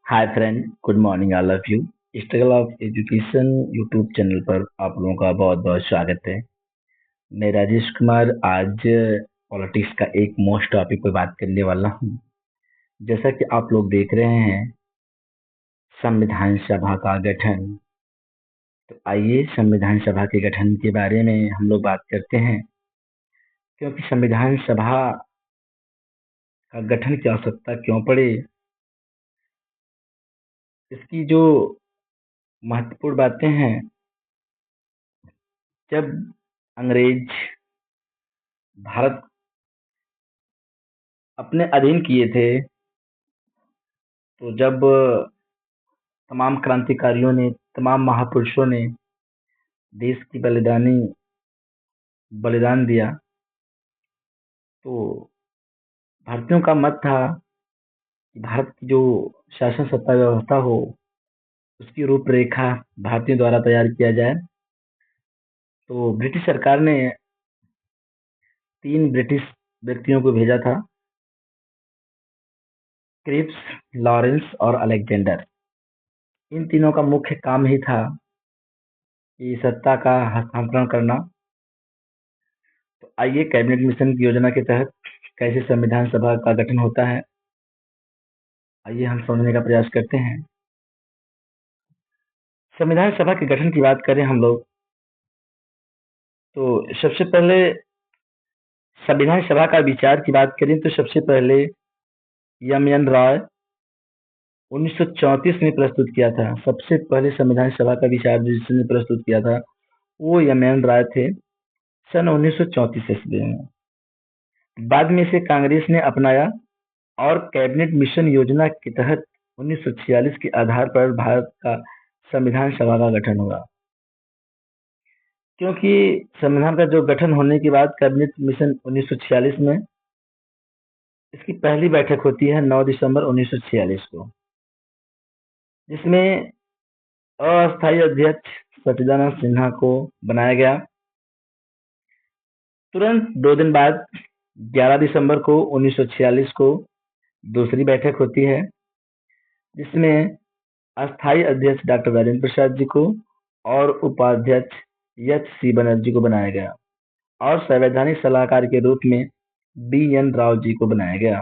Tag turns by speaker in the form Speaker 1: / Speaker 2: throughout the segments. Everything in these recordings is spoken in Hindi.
Speaker 1: Hi friend, good morning all of you. Struggle of education YouTube channel पर आप लोगों का बहुत बहुत स्वागत है। मैं राजेश कुमार आज पॉलिटिक्स का एक मोस्ट टॉपिक पर बात करने वाला हूँ। जैसा कि आप लोग देख रहे हैं, संविधान सभा का गठन। तो आइए संविधान सभा के गठन के बारे में हम लोग बात करते हैं, क्योंकि संविधान सभा का गठन की आवश्यकता क्यों पड़े, इसकी जो महत्वपूर्ण बातें हैं। जब अंग्रेज भारत अपने अधीन किए थे, तो जब तमाम क्रांतिकारियों ने, तमाम महापुरुषों ने देश की बलिदान दिया, तो भारतीयों का मत था कि भारत की जो शासन सत्ता व्यवस्था हो, उसकी रूपरेखा भारतीयों द्वारा तैयार किया जाए। तो ब्रिटिश सरकार ने 3 ब्रिटिश व्यक्तियों को भेजा था, क्रिप्स, लॉरेंस और अलेक्जेंडर। इन तीनों का मुख्य काम ही था कि सत्ता का हस्तांतरण करना। तो आइए कैबिनेट मिशन की योजना के तहत कैसे संविधान सभा का गठन होता है, आइए हम समझने का प्रयास करते हैं। संविधान सभा के गठन की बात करें हम लोग, तो सबसे पहले संविधान सभा का विचार की बात करें तो सबसे पहले एम एन रॉय 1934 में प्रस्तुत किया था। सबसे पहले संविधान सभा का विचार जिसने प्रस्तुत किया था वो एम एन रॉय थे, सन 1934 ईस्वी में। बाद में इसे कांग्रेस ने अपनाया और कैबिनेट मिशन योजना के तहत 1946 के आधार पर भारत का संविधान सभा का गठन हुआ। क्योंकि संविधान का जो गठन होने के बाद कैबिनेट मिशन 1946 में इसकी पहली बैठक होती है 9 दिसंबर 1946 को, जिसमें अस्थायी अध्यक्ष सच्चिदानंद सिन्हा को बनाया गया। तुरंत 2 दिन बाद 11 दिसंबर को 1946 को दूसरी बैठक होती है, जिसमें अस्थायी अध्यक्ष डॉक्टर राजेंद्र प्रसाद जी को और उपाध्यक्ष एच सी बनर्जी को बनाया गया और संवैधानिक सलाहकार के रूप में बी एन राव जी को बनाया गया।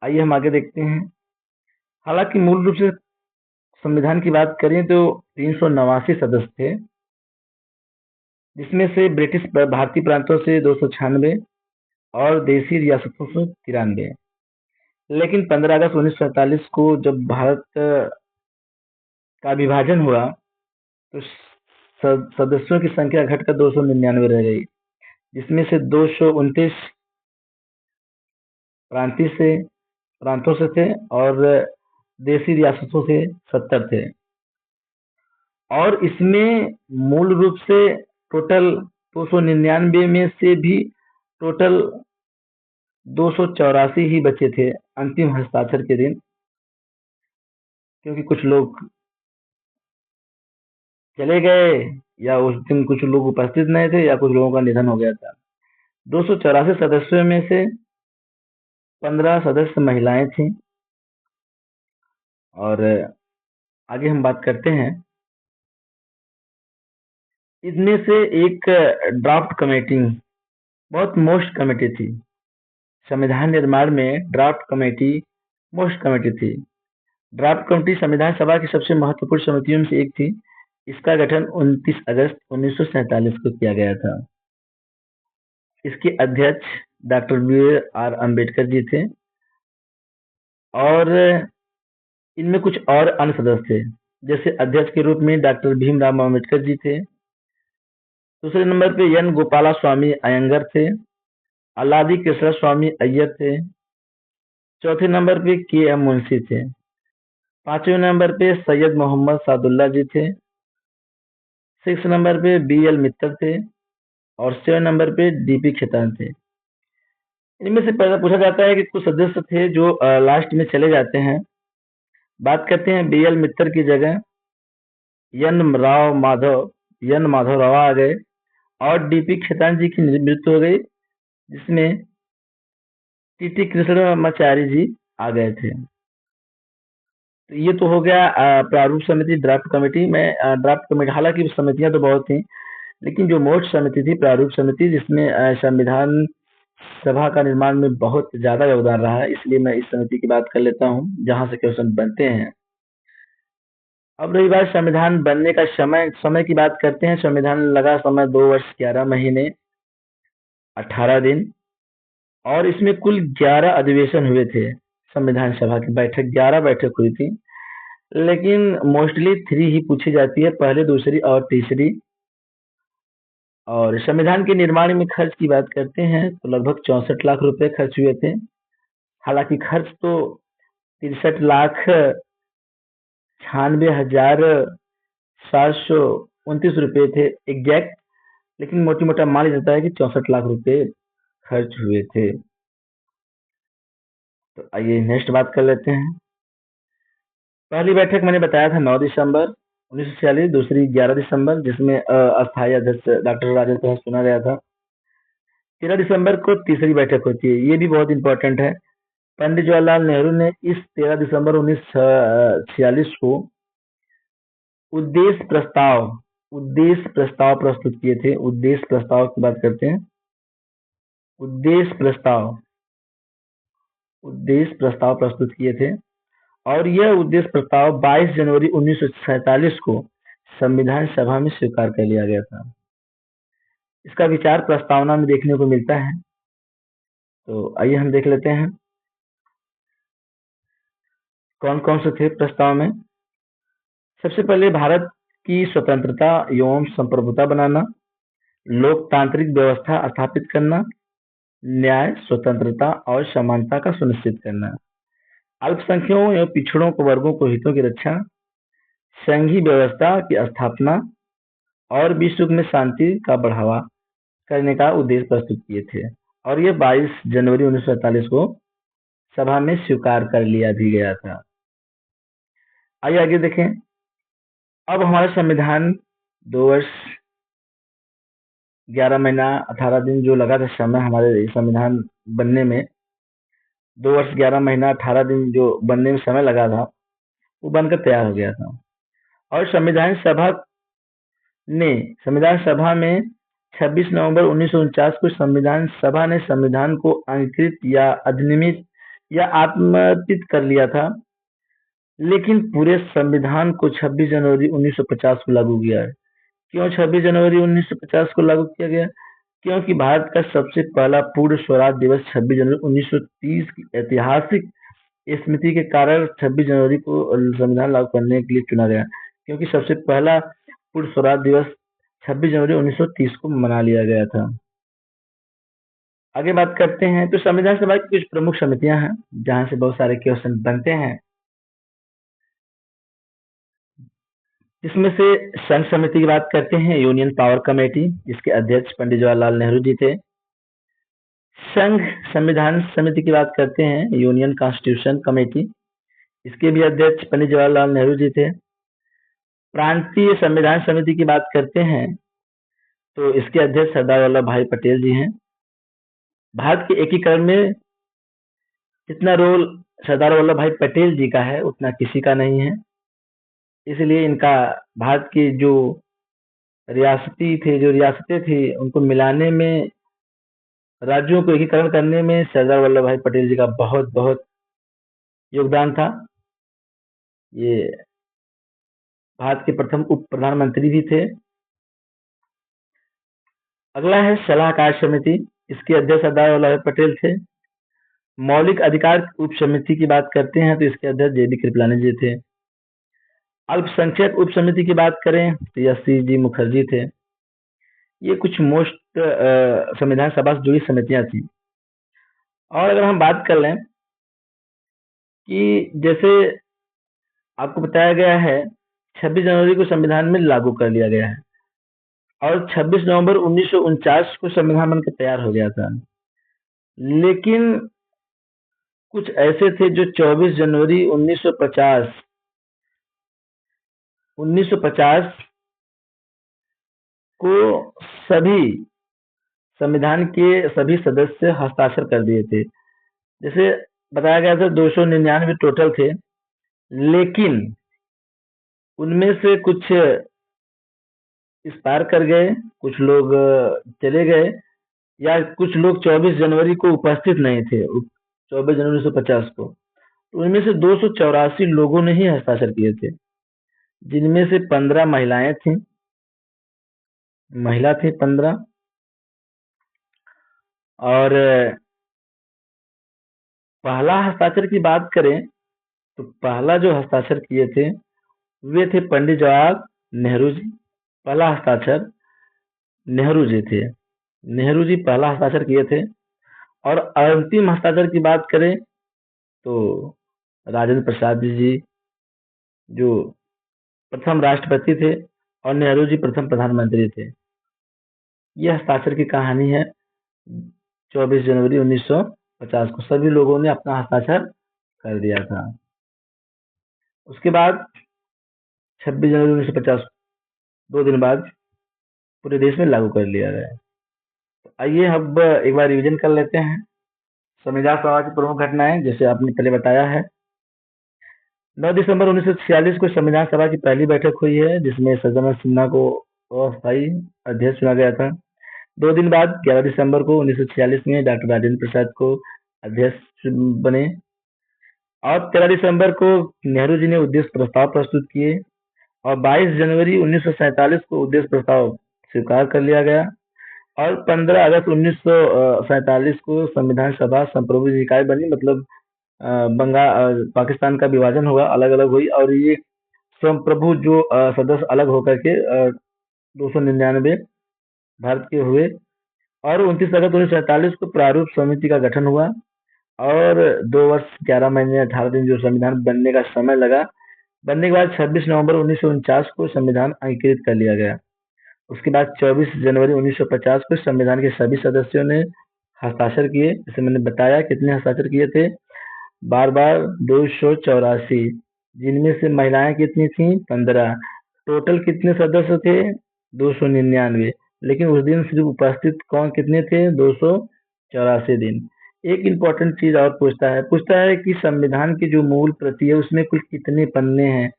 Speaker 1: आइए हम आगे देखते हैं। हालांकि मूल रूप से संविधान की बात करें तो 389 सदस्य थे, जिसमें से ब्रिटिश भारतीय प्रांतों से 296 और देसी रियासतों से 93। लेकिन 15 अगस्त 1947 को जब भारत का विभाजन हुआ, तो सदस्यों की संख्या घटकर 299 रह गई, जिसमें से 229 प्रांतीय से प्रांतों से थे और देसी रियासतों से 70 थे। और इसमें मूल रूप से टोटल 299 में से भी टोटल 284 ही बचे थे अंतिम हस्ताक्षर के दिन, क्योंकि कुछ लोग चले गए या उस दिन कुछ लोग उपस्थित नहीं थे या कुछ लोगों का निधन हो गया था। 284 सदस्यों में से 15 सदस्य महिलाएं थीं। और आगे हम बात करते हैं, इनमें से एक ड्राफ्ट कमेटी बहुत मोस्ट कमेटी थी। संविधान निर्माण में ड्राफ्ट कमेटी मोस्ट कमेटी थी। ड्राफ्ट कमेटी संविधान सभा की सबसे महत्वपूर्ण समितियों में से एक थी। इसका गठन 29 अगस्त 1947 को किया गया था। इसके अध्यक्ष doctor B are Ambedkar ji थे और इनमें कुछ और अन्य सदस्य थे। जैसे अध्यक्ष के रूप में डॉक्टर भीमराव अम्बेडकर जी थे। दूसरे नंबर पे एन गोपाला स्वामी अयंगर थे। अलादी कृष्ण स्वामी अय्यर थे। चौथे नंबर पे के एम मुंशी थे। पांचवें नंबर पे सैयद मोहम्मद सादुल्ला जी थे। 6 नंबर पे बी एल मित्तर थे और 7 नंबर पे डीपी खेतान थे। इनमें से पहले पूछा जाता है कि कुछ सदस्य थे जो लास्ट में चले जाते हैं। बात करते हैं बी एल मित्तर की जगह एन माधव राव आ गए और डीपी खेतान जी की मृत्यु हो गई, जिसमें टीटी कृष्णमाचारी जी आ गए थे। तो ये तो हो गया प्रारूप समिति, ड्राफ्ट कमेटी में। ड्राफ्ट कमेटी, हालांकि समितियां तो बहुत थी, लेकिन जो मोस्ट समिति थी प्रारूप समिति, जिसमें संविधान सभा का निर्माण में बहुत ज्यादा योगदान रहा है, इसलिए मैं इस समिति की बात कर लेता हूँ जहां से क्वेश्चन बनते हैं। अब रही बात संविधान बनने का समय, समय की बात करते हैं। संविधान लगा समय 2 वर्ष 11 महीने 18 दिन, और इसमें कुल 11 अधिवेशन हुए थे। संविधान सभा की बैठक 11 बैठक हुई थी, लेकिन मोस्टली 3 ही पूछी जाती है, पहले, दूसरी और तीसरी। और संविधान के निर्माण में खर्च की बात करते हैं तो लगभग 64 लाख रुपए खर्च हुए थे। हालांकि खर्च तो 63,96,729 रुपए थे एग्जैक्ट, लेकिन मोटी मोटा मान लिया जाता है कि 64 लाख रुपए खर्च हुए थे। तो आइए नेक्स्ट बात कर लेते हैं। पहली बैठक मैंने बताया था 9 दिसंबर 1946, दूसरी 11 दिसंबर, जिसमें अस्थायी अध्यक्ष डॉक्टर राजेंद्र प्रसाद चुना गया था। 13 दिसंबर को तीसरी बैठक होती है, ये भी बहुत इंपॉर्टेंट है। पंडित जवाहरलाल नेहरू ने इस 13 दिसंबर 1946 को उद्देश्य प्रस्ताव प्रस्तुत किए थे। उद्देश्य प्रस्ताव की बात करते हैं। उद्देश्य प्रस्ताव प्रस्तुत किए थे, और यह उद्देश्य प्रस्ताव 22 जनवरी 1947 को संविधान सभा में स्वीकार कर लिया गया था। इसका विचार प्रस्तावना में देखने को मिलता है। तो आइए हम देख लेते हैं कौन कौन से थे प्रस्ताव में। सबसे पहले भारत की स्वतंत्रता एवं संप्रभुता बनाना, लोकतांत्रिक व्यवस्था स्थापित करना, न्याय, स्वतंत्रता और समानता का सुनिश्चित करना, अल्पसंख्यकों एवं पिछड़ों को वर्गों को हितों की रक्षा, संघीय व्यवस्था की स्थापना और विश्व में शांति का बढ़ावा करने का उद्देश्य प्रस्तुत किए थे। और ये 22 जनवरी 1947 को सभा में स्वीकार कर लिया भी गया था। आइए आगे देखें। अब हमारा संविधान 2 वर्ष 11 महीना 18 दिन जो लगा था समय हमारे संविधान बनने में, 2 वर्ष 11 महीना 18 दिन जो बनने में समय लगा था, वो बनकर तैयार हो गया था। और संविधान सभा में 26 नवंबर 1949 को संविधान सभा ने संविधान को अंगीकृत या अधिनियमित या आत्मतित कर लिया था, लेकिन पूरे संविधान को 26 जनवरी 1950 को लागू किया है। क्यों 26 जनवरी 1950 को लागू किया गया? क्योंकि भारत का सबसे पहला पूर्ण स्वराज दिवस 26 जनवरी 1930 की ऐतिहासिक स्मृति के कारण 26 जनवरी को संविधान लागू करने के लिए चुना गया, क्योंकि सबसे पहला पूर्ण स्वराज दिवस 26 जनवरी 1930 को मना लिया गया था। आगे बात करते हैं। तो संविधान सभा की कुछ प्रमुख समितियां हैं जहां से बहुत सारे क्वेश्चन बनते हैं। इसमें से संघ समिति की बात करते हैं, यूनियन पावर कमेटी, जिसके अध्यक्ष पंडित जवाहरलाल नेहरू जी थे। संघ संविधान समिति की बात करते हैं, यूनियन कॉन्स्टिट्यूशन कमेटी, इसके भी अध्यक्ष पंडित जवाहरलाल नेहरू जी थे। प्रांतीय संविधान समिति की बात करते हैं तो इसके अध्यक्ष सरदार वल्लभ भाई पटेल जी हैं। भारत के एकीकरण में जितना रोल सरदार वल्लभ भाई पटेल जी का है उतना किसी का नहीं है, इसलिए इनका भारत की जो रियासतें थी उनको मिलाने में, राज्यों को एकीकरण करने में सरदार वल्लभ भाई पटेल जी का बहुत बहुत योगदान था। ये भारत के प्रथम उप प्रधानमंत्री भी थे। अगला है सलाहकार समिति, इसके अध्यक्ष सरदार वल्लभ भाई पटेल थे। मौलिक अधिकार उप समिति की बात करते हैं तो इसके अध्यक्ष जे बी कृपलानी जी थे। अल्पसंख्यक उप समिति की बात करें तो एस.सी. जी मुखर्जी थे। ये कुछ मोस्ट संविधान सभा से जुड़ी समितियां थी। और अगर हम बात कर लें कि जैसे आपको बताया गया है 26 जनवरी को संविधान में लागू कर लिया गया है, और 26 नवंबर 1949 को संविधान बनकर तैयार हो गया था, लेकिन कुछ ऐसे थे जो 24 जनवरी 1950 को सभी संविधान के सभी सदस्य हस्ताक्षर कर दिए थे। जैसे बताया गया था 299 टोटल थे, लेकिन उनमें से कुछ इस पार कर गए, कुछ लोग चले गए, या कुछ लोग 24 जनवरी को उपस्थित नहीं थे, 24 जनवरी 1950 को। तो उनमें से 284 लोगों ने ही हस्ताक्षर किए थे, जिनमें से 15 महिलाएं थीं, महिला थी 15। और पहला हस्ताक्षर की बात करें तो पहला जो हस्ताक्षर किए थे वे थे पंडित जवाहर नेहरू जी। पहला हस्ताक्षर नेहरू जी थे, नेहरू जी पहला हस्ताक्षर किए थे। और अंतिम हस्ताक्षर की बात करें तो राजेंद्र प्रसाद जी, जो प्रथम राष्ट्रपति थे, और नेहरू जी प्रथम प्रधानमंत्री थे। ये हस्ताक्षर की कहानी है 24 जनवरी 1950 को सभी लोगों ने अपना हस्ताक्षर कर दिया था। उसके बाद 26 जनवरी 1950, 2 दिन बाद पूरे देश में लागू कर लिया गया। तो आइए अब एक बार रिवीजन कर लेते हैं संविधान सभा की प्रमुख घटनाएं, जैसे आपने पहले बताया है। 9 दिसंबर 1946 को संविधान सभा की पहली बैठक हुई है, जिसमें सदानंद सिन्हा को अस्थायी अध्यक्ष चुना गया था। 2 दिन बाद 11 दिसंबर को 1946 में डॉक्टर राजेंद्र प्रसाद को अध्यक्ष बने। और 13 दिसंबर को नेहरू जी ने उद्देश्य प्रस्ताव प्रस्तुत किए, और 22 जनवरी 1947 को उद्देश्य प्रस्ताव स्वीकार कर लिया गया। और 15 अगस्त 1947 को संविधान सभा संप्रभु निकाय बनी, मतलब पाकिस्तान का विभाजन हुआ, अलग अलग हुई, और ये संप्रभु जो सदस्य अलग होकर के 299 भारत के हुए। और 29 अगस्त 1947 को प्रारूप समिति का गठन हुआ, और 2 वर्ष 11 महीने 18 दिन जो संविधान बनने का समय लगा, बनने के बाद 26 नवंबर 1949 को संविधान अंगीकृत कर लिया गया। उसके बाद 24 जनवरी 1950 को संविधान के सभी सदस्यों ने हस्ताक्षर किए। जैसे मैंने बताया कितने हस्ताक्षर किए थे, बार बार 284, जिनमें से महिलाएं कितनी थी, 15। टोटल कितने सदस्य थे, 299। लेकिन उस दिन सिर्फ उपस्थित कौन कितने थे, 284 दिन। एक इम्पोर्टेंट चीज और पूछता है कि संविधान की जो मूल प्रति है उसमें कुल कितने पन्ने हैं।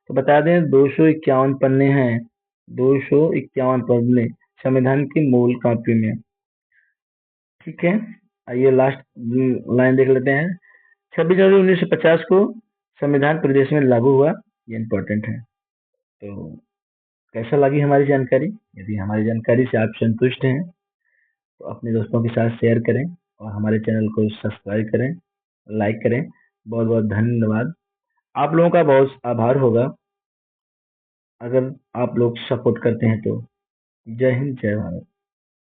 Speaker 1: तो बता दें 251 पन्ने हैं, 251 पन्ने संविधान की मूल कॉपी में। ठीक है, आइए लास्ट लाइन देख लेते हैं। 26 जनवरी 1950 को संविधान पूरे देश में लागू हुआ, ये इम्पोर्टेंट है। तो कैसा लगी हमारी जानकारी? यदि हमारी जानकारी से आप संतुष्ट हैं तो अपने दोस्तों के साथ शेयर करें, और हमारे चैनल को सब्सक्राइब करें, लाइक करें। बहुत बहुत धन्यवाद। आप लोगों का बहुत आभार होगा अगर आप लोग सपोर्ट करते हैं तो। जय हिंद, जय भारत।